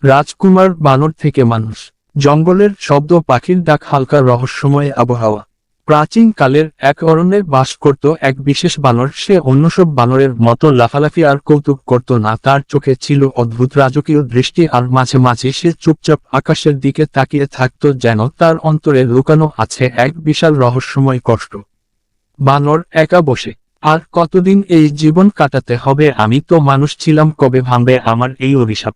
রাজকুমার বানর থেকে মানুষ। জঙ্গলের শব্দ, পাখির ডাক, হালকা রহস্যময় আবহাওয়া। প্রাচীন কালের এক অরণ্যে বাস করত এক বিশেষ বানর। সে অন্য সব বানরের মতো লাফালাফি আর কৌতুক করত না। তার চোখে ছিল অদ্ভুত রাজকীয় দৃষ্টি, আর মাঝে মাঝে সে চুপচাপ আকাশের দিকে তাকিয়ে থাকত, যেন তার অন্তরে লুকানো আছে এক বিশাল রহস্যময় কষ্ট। বানর একা বসে। আর কতদিন এই জীবন কাটাতে হবে? আমি তো মানুষ ছিলাম, কবে ভাঙবে আমার এই অভিশাপ?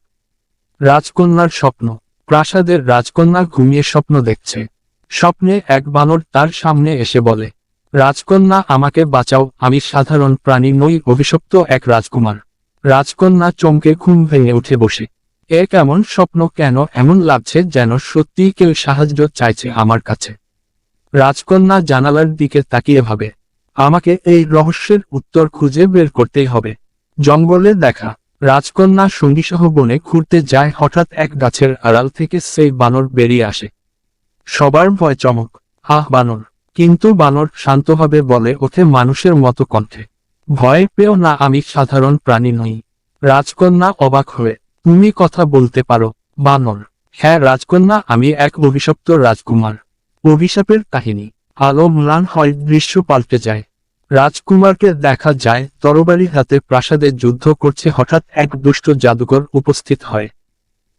রাজকন্যার স্বপ্ন। প্রাসাদের রাজকন্যা ঘুমিয়ে স্বপ্ন দেখছে। স্বপ্নে এক বানর তার সামনে এসে বলে, রাজকন্যা আমাকে বাঁচাও, আমি সাধারণ প্রাণী নই, অভিশপ্ত এক রাজকুমার। রাজকন্যা চমকে ঘুম ভেঙে উঠে বসে। এ কেমন স্বপ্ন? কেন এমন লাগছে যেন সত্যিই কেউ সাহায্য চাইছে আমার কাছে। রাজকন্যা জানালার দিকে তাকিয়ে ভাবে, আমাকে এই রহস্যের উত্তর খুঁজে বের করতেই হবে। জঙ্গলে দেখা। রাজকন্যা সঙ্গীসহ বনে ঘুরতে যায়। হঠাৎ এক গাছের আড়াল থেকে সেই বানর বেরিয়ে আসে। সবার ভয় চমক। আহ, বানর! কিন্তু বানর শান্তভাবে বলে ওঠে মানুষের মতো কণ্ঠে, ভয় পেও না, আমি সাধারণ প্রাণী নই। রাজকন্যা অবাক হয়ে, তুমি কথা বলতে পারো? বানর: হ্যাঁ রাজকন্যা, আমি এক অভিশপ্ত রাজকুমার। অভিশাপের কাহিনী। আলো ম্লান হয়, দৃশ্য পাল্টে যায়। রাজকুমারকে দেখা যায় তরবারি হাতে প্রাসাদে যুদ্ধ করছে। হঠাৎ এক দুষ্ট জাদুকর উপস্থিত হয়।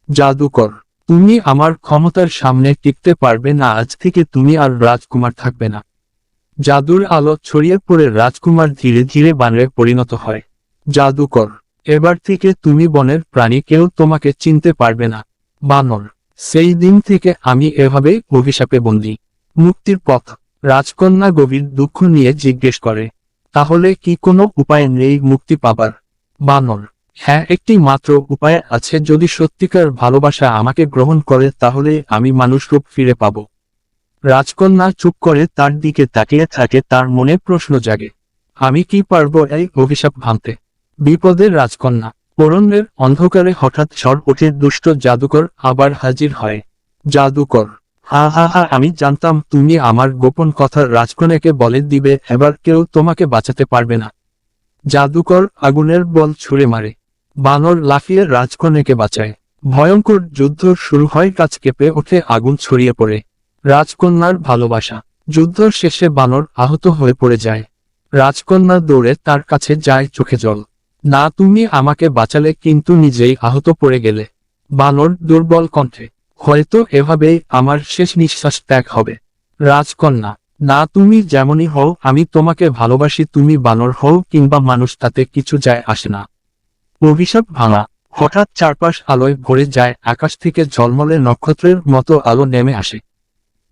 জাদুকর: তুমি আমার ক্ষমতার সামনে টিকতে পারবে না, আজ থেকে তুমি আর রাজকুমার থাকবে না। জাদুর আলো ছড়িয়ে পড়ে রাজকুমার ধীরে ধীরে বানরে পরিণত হয়। জাদুকর: এবার থেকে তুমি বনের প্রাণী, কেউ তোমাকে চিনতে পারবে না। বানর: সেই দিন থেকে আমি এভাবেই অভিশাপে বন্দী। মুক্তির পথ। রাজকন্যা গভীর দুঃখ নিয়ে জিজ্ঞেস করে, তাহলে কি কোনো উপায় নেই মুক্তি পাবার? বানর: হ্যাঁ, একটি মাত্র উপায় আছে, যদি সত্যিকার ভালোবাসা আমাকে গ্রহণ করে তাহলে আমি মানুষ রূপ ফিরে পাব। রাজকন্যা চুপ করে তার দিকে তাকিয়ে থাকে। তার মনে প্রশ্ন জাগে, আমি কি পারবো এই অভিশাপ ভাঙতে? বিপদের রাজকন্যা। অরণ্যের অন্ধকারে হঠাৎ ঝড় ওঠে। দুষ্ট জাদুকর আবার হাজির হয়। জাদুকর: হা হা হা, আমি জানতাম তুমি আমার গোপন কথা রাজকন্যাকে বলে দিবে, এবার কেউ তোমাকে বাঁচাতে পারবে না। জাদুকর আগুনের বল ছুঁড়ে মারে। বানর লাফিয়ে রাজকন্যাকে বাঁচায়। ভয়ঙ্কর যুদ্ধ শুরু হয়। গাছ কেঁপে ওঠে, আগুন ছড়িয়ে পড়ে। রাজকন্যার ভালোবাসা। যুদ্ধ শেষে বানর আহত হয়ে পড়ে যায়। রাজকন্যা দৌড়ে তার কাছে যায়, চোখে জল। না, তুমি আমাকে বাঁচালে কিন্তু নিজেই আহত পড়ে গেলে। বানর দুর্বল কণ্ঠে: হয়তো এভাবেই আমার শেষ নিঃশ্বাস ত্যাগ হবে। রাজকন্যা: না, তুমি যেমনই হও আমি তোমাকে ভালোবাসি। তুমি বানর হও কিংবা মানুষ, তাতে কিছু যায় আসে না। অভিশাপ ভাঙা। হঠাৎ চারপাশ আলোয় ভরে যায়। আকাশ থেকে ঝলমলে নক্ষত্রের মতো আলো নেমে আসে।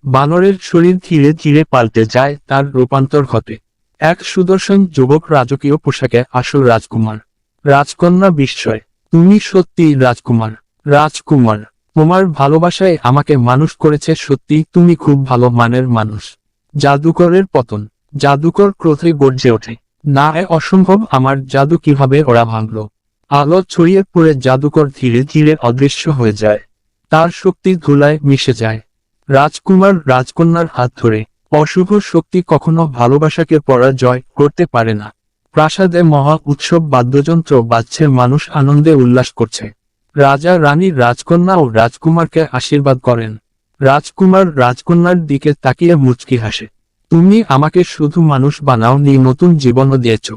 বানরের শরীর ধীরে ধীরে পাল্টে যায়, তার রূপান্তর ঘটে। এক সুদর্শন যুবক রাজকীয় পোশাকে, আসল রাজকুমার। রাজকন্যা বিস্ময়: তুমি সত্যিই রাজকুমার? রাজকুমার: তোমার ভালোবাসায় আমাকে মানুষ করেছে, সত্যি তুমি খুব ভালো মানের মানুষ। জাদুকরের পতন। জাদুকর ক্রোধে গর্জে ওঠে, না, এ অসম্ভব, আমার জাদু কিভাবে ওরা ভাঙল? আলো ছড়িয়ে পড়ে জাদুকর ধীরে ধীরে অদৃশ্য হয়ে যায়। তার শক্তি ধুলায় মিশে যায়। রাজকুমার রাজকন্যার হাত ধরে। অশুভ শক্তি কখনো ভালোবাসাকে পরাজয় করতে পারে না। প্রাসাদে মহা উৎসব, বাদ্যযন্ত্র বাজছে, মানুষ আনন্দে উল্লাস করছে। রাজা রানী রাজকন্যা ও রাজকুমারকে আশীর্বাদ করেন। রাজকুমার রাজকন্যার দিকে তাকিয়ে মুচকি হাসে, তুমি আমাকে শুধু মানুষ বানাওনি, নতুন জীবনও দিয়েছ।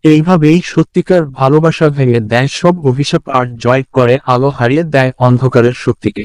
এইভাবেই সত্যিকার ভালোবাসা ভেঙে দেয় সব অভিশাপ আর জয় করে আলো, হারিয়ে দেয় অন্ধকারের শক্তিকে।